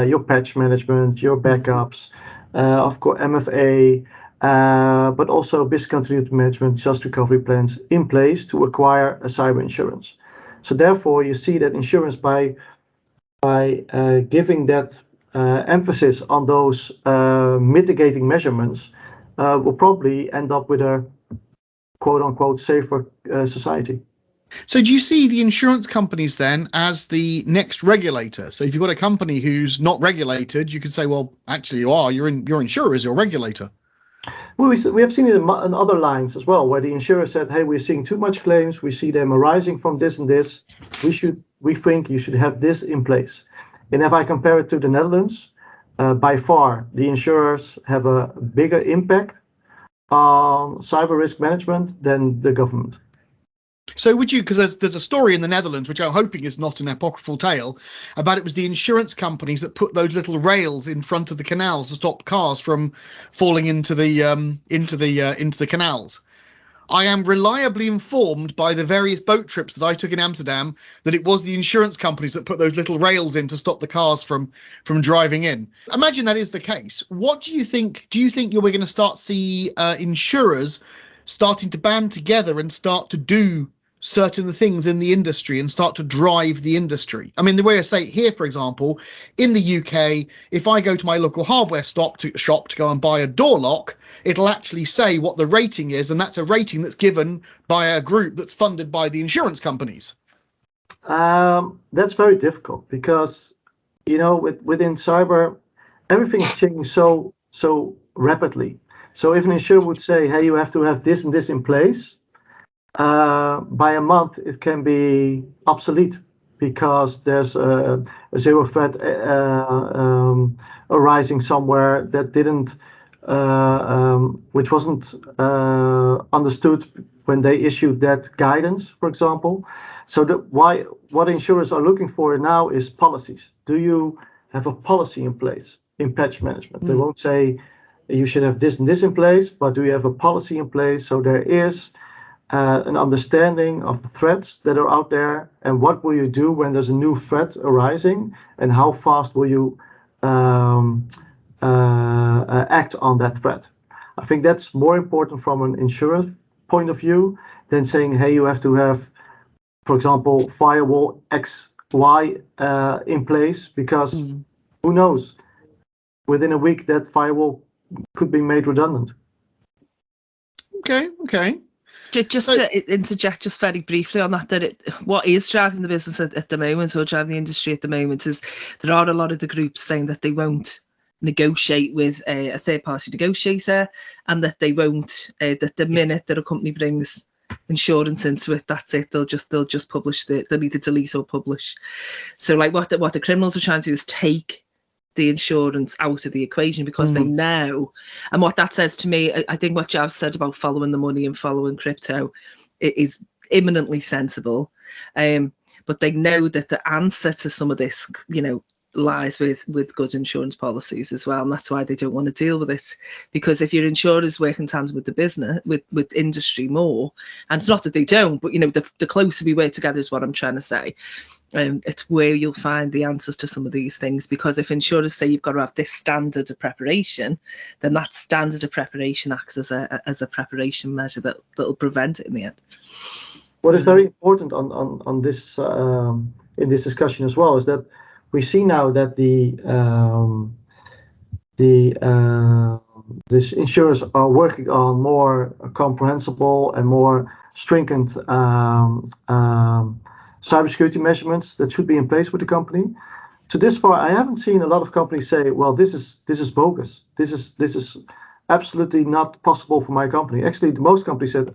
your patch management, your backups, of course MFA, but also business continuity management, disaster recovery plans in place to acquire a cyber insurance. So therefore, you see that insurance by giving that emphasis on those mitigating measurements will probably end up with a quote-unquote safer society. So do you see the insurance companies then as the next regulator? So if you've got a company who's not regulated, you could say, well, actually you are. Your insurer is your regulator. Well, we have seen it in other lines as well, where the insurer said, hey, we're seeing too much claims. We see them arising from this and this. We think you should have this in place. And if I compare it to the Netherlands, by far, the insurers have a bigger impact on cyber risk management than the government. So would you, because there's a story in the Netherlands, which I'm hoping is not an apocryphal tale, about it was the insurance companies that put those little rails in front of the canals to stop cars from falling into the canals. I am reliably informed by the various boat trips that I took in Amsterdam that it was the insurance companies that put those little rails in to stop the cars from driving in. Imagine that is the case. What do you think? Do you think we're going to start see insurers starting to band together and start to do certain things in the industry and start to drive the industry? I mean, the way I say it here, for example, in the UK, if I go to my local hardware shop to go and buy a door lock, it'll actually say what the rating is, and that's a rating that's given by a group that's funded by the insurance companies. That's very difficult because, within cyber, everything is changing so rapidly. So if an insurer would say, hey, you have to have this and this in place, by a month it can be obsolete because there's a zero threat arising somewhere that didn't, which wasn't understood when they issued that guidance, for example. So what insurers are looking for now is policies. Do you have a policy in place in patch management? They won't say you should have this and this in place, but do you have a policy in place so there is an understanding of the threats that are out there, and what will you do when there's a new threat arising, and how fast will you act on that threat? I think that's more important from an insurer point of view than saying, hey, you have to have, for example, firewall X, Y in place, because who knows, within a week that firewall could be made redundant. Okay. Just to interject just very briefly on that what is driving the business at the moment, or driving the industry at the moment, is there are a lot of the groups saying that they won't negotiate with a third-party negotiator, and that they won't, that the minute that a company brings insurance into it, that's it. They'll just publish they'll either delete or publish. So like what the criminals are trying to do is take the insurance out of the equation, because they know. And what that says to me, I think what Jav said about following the money and following crypto is imminently sensible. But they know that the answer to some of this, lies with good insurance policies as well, and that's why they don't want to deal with it. Because if your insurers work in tandem with the business, with industry more, and it's not that they don't, but the closer we work together is what I'm trying to say. It's where you'll find the answers to some of these things, because if insurers say you've got to have this standard of preparation, then that standard of preparation acts as a preparation measure that'll prevent it in the end. What is very important on this in this discussion as well is that we see now that the insurers are working on more comprehensible and more stringent cybersecurity measurements that should be in place with the company. To this far, I haven't seen a lot of companies say, well, this is bogus. This is absolutely not possible for my company. Actually, most companies said,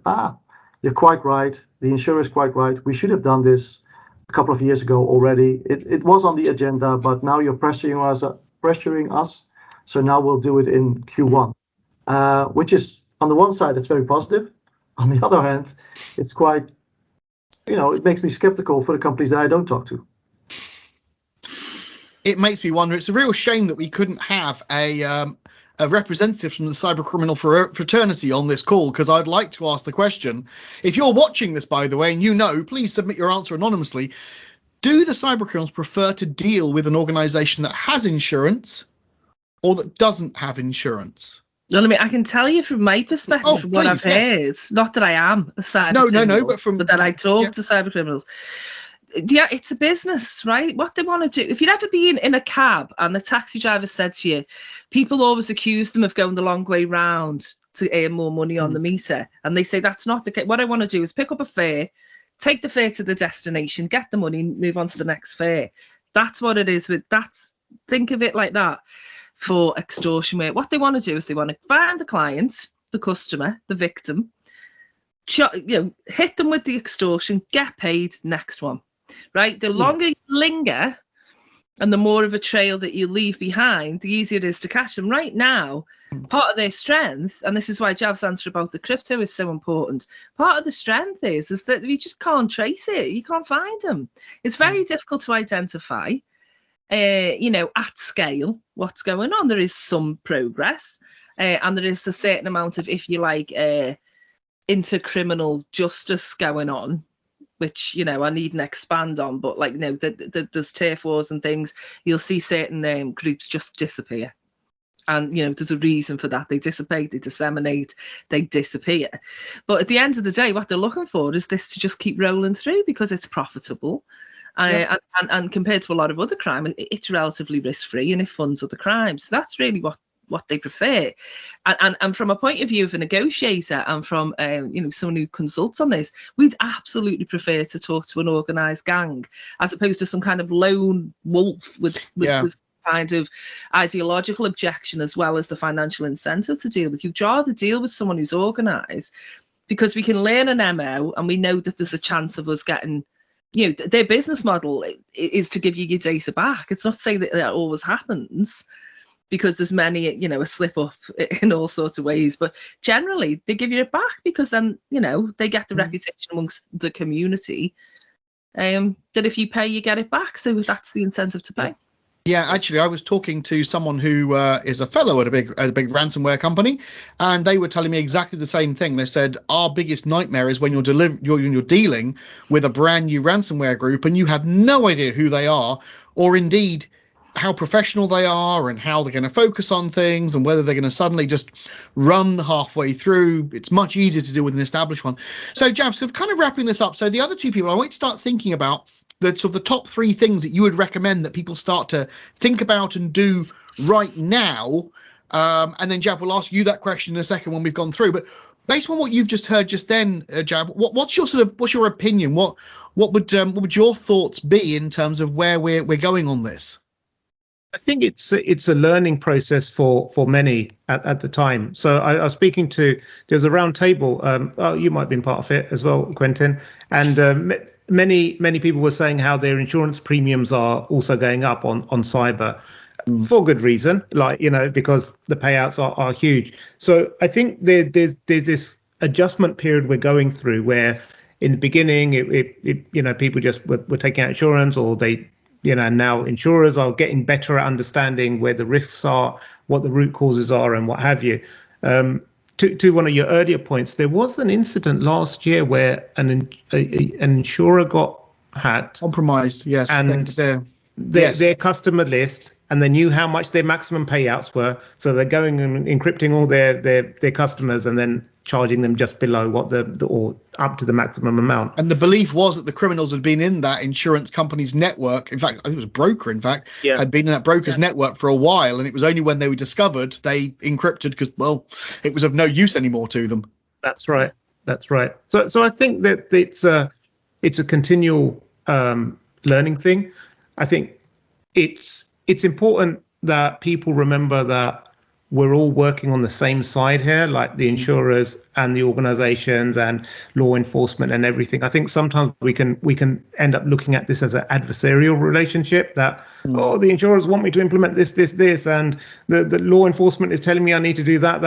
you're quite right. The insurer is quite right. We should have done this a couple of years ago already. It was on the agenda, but now you're pressuring us. So now we'll do it in Q1. which is, on the one side, it's very positive. On the other hand, it's quite, it makes me skeptical for the companies that I don't talk to. It makes me wonder. It's a real shame that we couldn't have a representative from the cybercriminal fraternity on this call, because I'd like to ask the question. If you're watching this, by the way, and please submit your answer anonymously. Do the cybercriminals prefer to deal with an organization that has insurance or that doesn't have insurance? Well, I can tell you from my perspective, from what I've heard, not that I am a cybercriminal, but that I talk to cybercriminals. Yeah, it's a business, right? What they want to do. If you'd ever been in a cab and the taxi driver said to you, people always accuse them of going the long way round to earn more money on the meter. And they say, that's not the case. What I want to do is pick up a fare, take the fare to the destination, get the money, move on to the next fare. That's what it is think of it like that for extortion work. What they want to do is they want to find the client, the customer, the victim, hit them with the extortion, get paid, next one. Right? The longer you linger and the more of a trail that you leave behind, the easier it is to catch them. Right now, part of their strength, and this is why Jav's answer about the crypto is so important, part of the strength is that we just can't trace it. You can't find them. It's very difficult to identify, at scale what's going on. There is some progress, and there is a certain amount of, if you like, intercriminal justice going on, which I needn't expand on, but there's turf wars and things. You'll see certain groups just disappear, and there's a reason for that. They dissipate, they disseminate, they disappear. But at the end of the day, what they're looking for is this to just keep rolling through because it's profitable, and compared to a lot of other crime, it's relatively risk-free and it funds other crimes. So that's really what they prefer. And from a point of view of a negotiator and from someone who consults on this, we'd absolutely prefer to talk to an organised gang as opposed to some kind of lone wolf with kind of ideological objection as well as the financial incentive to deal with. You'd rather deal with someone who's organised, because we can learn an MO and we know that there's a chance of us getting, their business model is to give you your data back. It's not to say that always happens, because there's many, a slip up in all sorts of ways. But generally, they give you it back because then, they get the reputation amongst the community that if you pay, you get it back. So that's the incentive to pay. Yeah, actually, I was talking to someone who is a fellow at a big ransomware company, and they were telling me exactly the same thing. They said our biggest nightmare is when you're dealing with a brand new ransomware group and you have no idea who they are, or indeed how professional they are and how they're going to focus on things and whether they're going to suddenly just run halfway through. It's much easier to deal with an established one. So Jav, so kind of wrapping this up. So the other two people, I want you to start thinking about the sort of the top three things that you would recommend that people start to think about and do right now. And then Jav, we'll ask you that question in a second when we've gone through. But based on what you've just heard just then, Jav, what's your opinion? What would your thoughts be in terms of where we're going on this? I think it's a learning process for many at the time. So I was speaking there's a round table. You might have been part of it as well, Quentyn. And many people were saying how their insurance premiums are also going up on cyber for good reason, because the payouts are huge. So I think there's this adjustment period we're going through where in the beginning, people just were taking out insurance, or they, now insurers are getting better at understanding where the risks are, what the root causes are, and what have you. To one of your earlier points, there was an incident last year where an insurer got hacked, compromised, yes, and their customer list, and they knew how much their maximum payouts were, so they're going and encrypting all their customers and then charging them just below what or up to the maximum amount. And the belief was that the criminals had been in that insurance company's network. In fact, I think it was a broker, had been in that broker's network for a while. And it was only when they were discovered, they encrypted because, it was of no use anymore to them. That's right. So I think that it's a continual learning thing. I think it's important that people remember that we're all working on the same side here, like the insurers and the organizations and law enforcement and everything. I think sometimes we can end up looking at this as an adversarial relationship that, oh, the insurers want me to implement this, and the law enforcement is telling me I need to do that.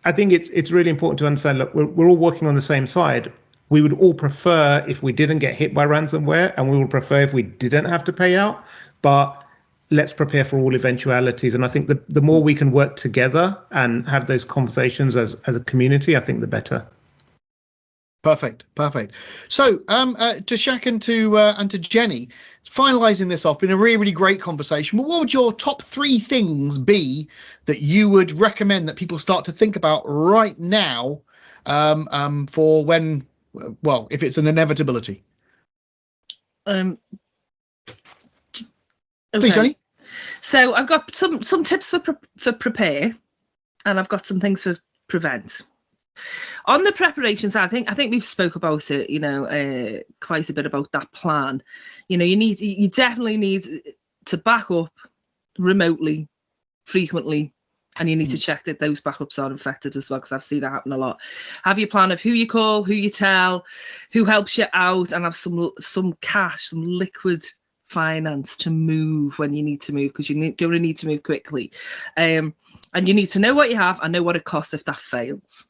I think it's really important to understand, look, we're all working on the same side. We would all prefer if we didn't get hit by ransomware, and we would prefer if we didn't have to pay out, but let's prepare for all eventualities. And I think the more we can work together and have those conversations as a community, I think the better. Perfect. So to Sjaak and to Jenny, finalising this off, been a really great conversation. But what would your top 3 things be that you would recommend that people start to think about right now for when, well, if it's an inevitability? Okay. Please, Jenny. So I've got some tips for prepare, and I've got some things for prevent. On the preparation side, I think we've spoke about it, quite a bit about that plan. You definitely need to back up remotely, frequently, and you need to check that those backups are infected as well, because I've seen that happen a lot. Have your plan of who you call, who you tell, who helps you out, and have some cash, some liquid finance to move when you need to move, because you're going to need to move quickly, and you need to know what you have and know what it costs if that fails,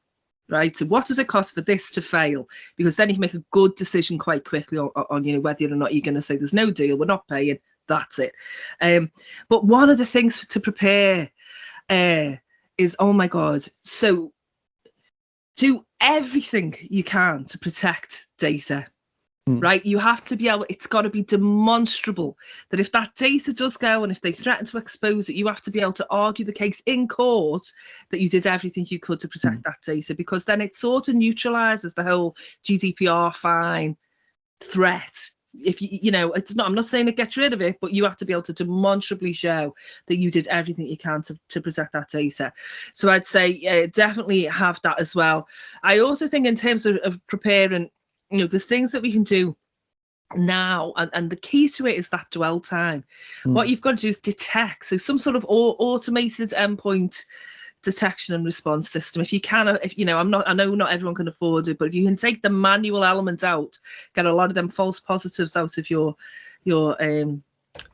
right? So what does it cost for this to fail? Because then you can make a good decision quite quickly on whether or not you're going to say there's no deal, we're not paying, that's it. But one of the things to prepare is, oh my God, so do everything you can to protect data. Right, you have to be able, it's got to be demonstrable that if that data does go and if they threaten to expose it, you have to be able to argue the case in court that you did everything you could to protect that data, because then it sort of neutralizes the whole GDPR fine threat. If it's not, I'm not saying it gets rid of it, but you have to be able to demonstrably show that you did everything you can to protect that data. So I'd say definitely have that as well. I also think in terms of preparing, there's things that we can do now, and the key to it is that dwell time. What you've got to do is detect, so some sort of automated endpoint detection and response system. If you can, I know not everyone can afford it, but if you can take the manual element out, get a lot of them false positives out of your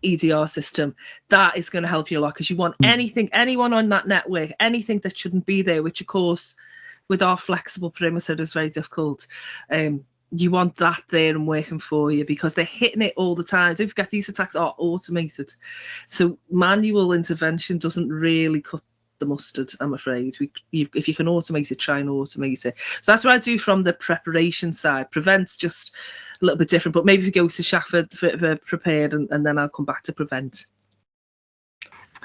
EDR system, that is going to help you a lot, because you want anyone on that network, anything that shouldn't be there, which of course with our flexible perimeter is very difficult. You want that there and working for you, because they're hitting it all the time. Don't forget, these attacks are automated, so manual intervention doesn't really cut the mustard, I'm afraid. If you can automate it, try and automate it. So that's what I do from the preparation side. Prevent's just a little bit different, but maybe if you go to Sjaak for prepared, and then I'll come back to prevent.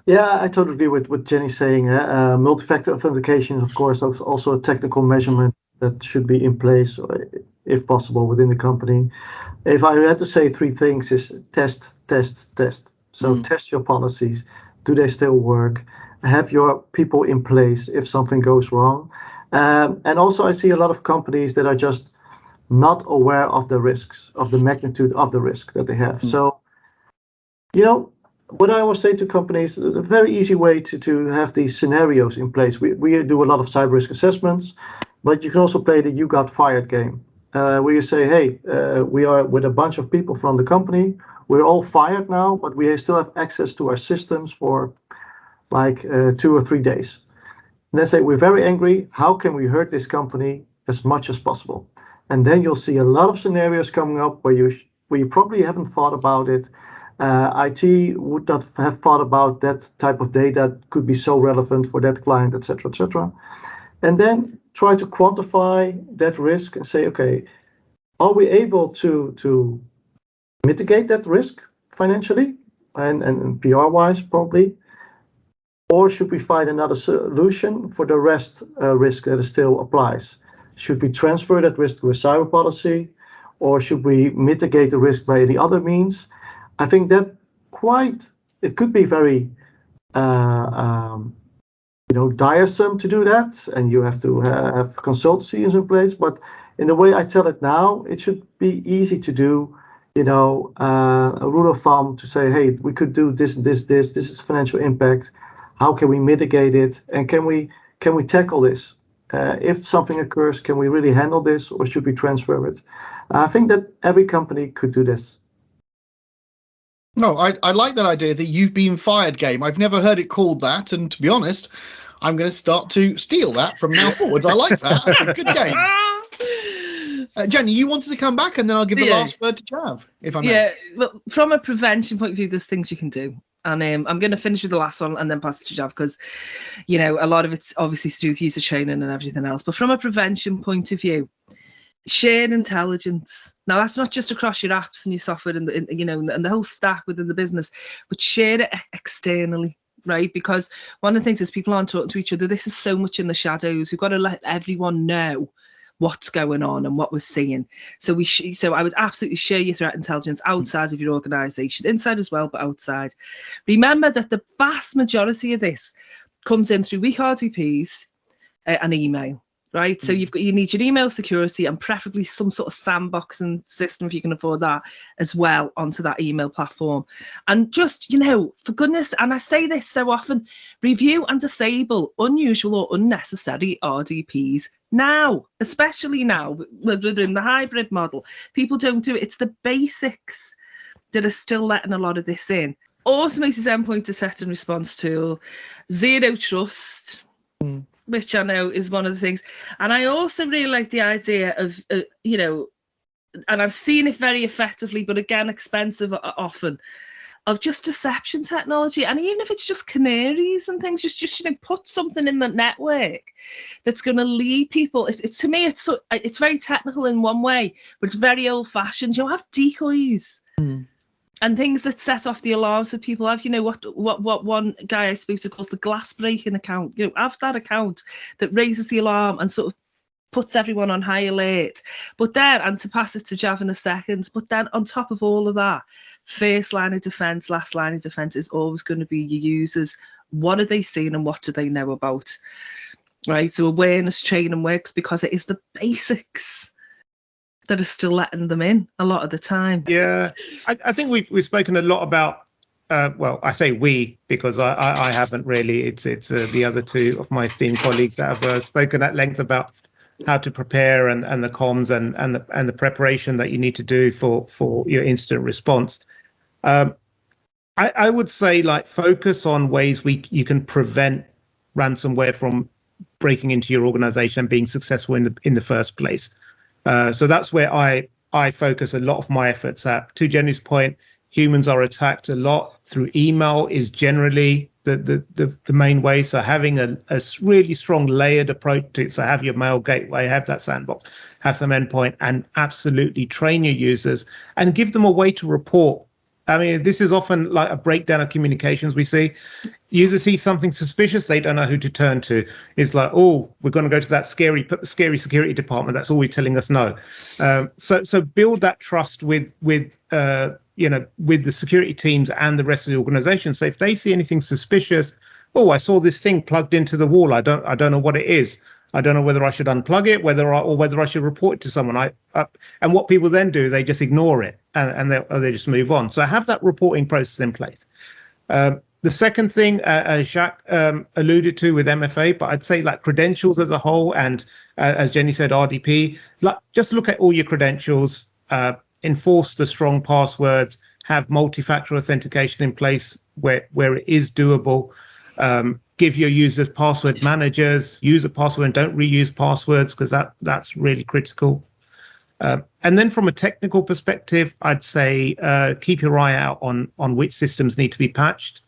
Yeah, I totally agree with what Jenny's saying. Multi-factor authentication is, of course, also a technical measurement that should be in place, if possible, within the company. If I had to say 3 things, is test. So test your policies. Do they still work? Have your people in place if something goes wrong. And also I see a lot of companies that are just not aware of the risks, of the magnitude of the risk that they have. So, what I always say to companies, a very easy way to have these scenarios in place. We do a lot of cyber risk assessments, but you can also play the you got fired game, where you say, hey, we are with a bunch of people from the company. We're all fired now, but we still have access to our systems for like 2 or 3 days. And then say, we're very angry. How can we hurt this company as much as possible? And then you'll see a lot of scenarios coming up where you probably haven't thought about it. IT would not have thought about that type of data could be so relevant for that client, etc., etc. And then try to quantify that risk and say, okay, are we able to mitigate that risk financially and PR-wise probably? Or should we find another solution for the rest risk that still applies? Should we transfer that risk to a cyber policy, or should we mitigate the risk by any other means? I think that it could be very tiresome to do that, and you have to have consultancies in place. But in the way I tell it now, it should be easy to do. A rule of thumb to say, hey, we could do this and this. This is financial impact. How can we mitigate it? And can we tackle this? If something occurs, can we really handle this, or should we transfer it? I think that every company could do this. No, I like that idea, the you've been fired game. I've never heard it called that, and to be honest, I'm going to start to steal that from now forwards. I like that. That's a good game. Jenny, you wanted to come back, and then I'll give the last word to Jav, if I may. Yeah, well, from a prevention point of view, there's things you can do. And I'm going to finish with the last one and then pass it to Jav, because, you know, a lot of it's obviously to do with user training and everything else. But from a prevention point of view, shared intelligence. Now, that's not just across your apps and your software and the whole stack within the business, but share it externally, right? Because one of the things is people aren't talking to each other. This is so much in the shadows. We've got to let everyone know what's going on and what we're seeing. So I would absolutely share your threat intelligence outside of your organization, inside as well, but outside. Remember that the vast majority of this comes in through weak RDPs and email. Right, so you need your email security and preferably some sort of sandboxing system, if you can afford that, as well, onto that email platform. And just, for goodness, and I say this so often, review and disable unusual or unnecessary RDPs now, especially now within the hybrid model. People don't do it. It's the basics that are still letting a lot of this in. Automated endpoint detect and response tool, zero trust. Which I know is one of the things. And I also really like the idea of, and I've seen it very effectively, but again, expensive often, of just deception technology. And even if it's just canaries and things, just put something in the network that's going to lead people. To me, it's very technical in one way, but it's very old fashioned. You have decoys. And things that set off the alarms for people. Have what one guy I spoke to calls the glass breaking account. Have that account that raises the alarm and sort of puts everyone on high alert. But then, and to pass it to Jav in a second, but then on top of all of that, first line of defense, last line of defense is always going to be your users. What are they seeing and what do they know about? Right. So awareness training works because it is the basics that are still letting them in a lot of the time. Yeah, I think we've spoken a lot about, well, I say we because I haven't really. It's the other two of my esteemed colleagues that have spoken at length about how to prepare and the comms and the preparation that you need to do for your incident response. I would say focus on ways you can prevent ransomware from breaking into your organization and being successful in the first place. So that's where I focus a lot of my efforts at. To Jenny's point, humans are attacked a lot through email is generally the main way. So having a really strong layered approach to it. So have your mail gateway, have that sandbox, have some endpoint, and absolutely train your users and give them a way to report. I mean, this is often like a breakdown of communications we see. Users see something suspicious, they don't know who to turn to. It's like, oh, we're going to go to that scary security department. That's always telling us no. So build that trust with the security teams and the rest of the organization. So if they see anything suspicious, oh, I saw this thing plugged into the wall. I don't know what it is. I don't know whether I should unplug it, whether I should report it to someone. And what people then do, they just ignore it and they just move on. So have that reporting process in place. The second thing, Sjaak alluded to with MFA, but I'd say credentials as a whole, and as Jenny said, RDP. Just look at all your credentials, enforce the strong passwords, have multi-factor authentication in place where it is doable. Give your users password managers, use a password and don't reuse passwords because that's really critical. And then from a technical perspective, I'd say keep your eye out on which systems need to be patched.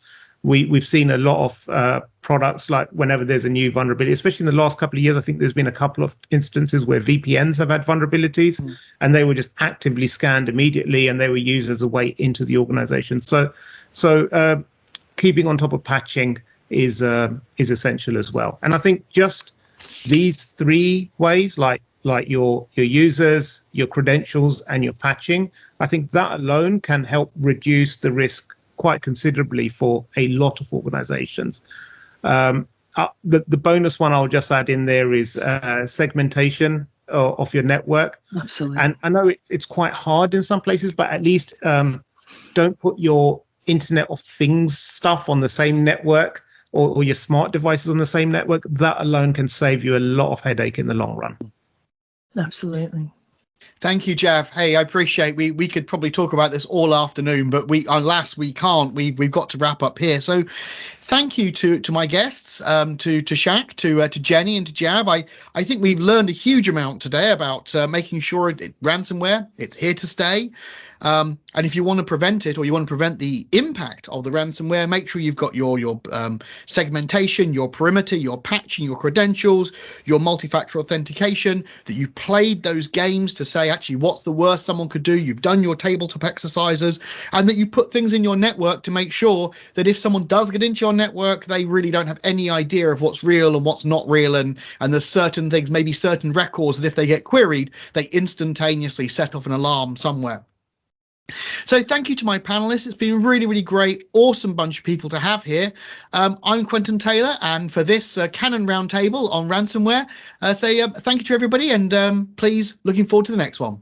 We've seen a lot of products whenever there's a new vulnerability, especially in the last couple of years. I think there's been a couple of instances where VPNs have had vulnerabilities and they were just actively scanned immediately and they were used as a way into the organization. So keeping on top of patching is essential as well. And I think just these three ways, like your users, your credentials, and your patching, I think that alone can help reduce the risk quite considerably for a lot of organizations. The bonus one I'll just add in there is segmentation of your network. Absolutely. And I know it's quite hard in some places, but at least don't put your Internet of Things stuff on the same network or your smart devices on the same network, that alone can save you a lot of headache in the long run. Absolutely. Thank you, Jav. Hey, I appreciate we could probably talk about this all afternoon, but alas we can't. We've got to wrap up here. So thank you to my guests, to Sjaak, to Jenny, and to Jav. I think we've learned a huge amount today about making sure ransomware, it's here to stay. And if you want to prevent it, or you want to prevent the impact of the ransomware, make sure you've got your segmentation, your perimeter, your patching, your credentials, your multi-factor authentication, that you've played those games to say, actually, what's the worst someone could do? You've done your tabletop exercises, and that you put things in your network to make sure that if someone does get into your network, they really don't have any idea of what's real and what's not real. And there's certain things, maybe certain records, that if they get queried, they instantaneously set off an alarm somewhere. So thank you to my panelists. It's been really, really great. Awesome bunch of people to have here. I'm Quentyn Taylor, and for this Canon Roundtable on ransomware, thank you to everybody, and please, looking forward to the next one.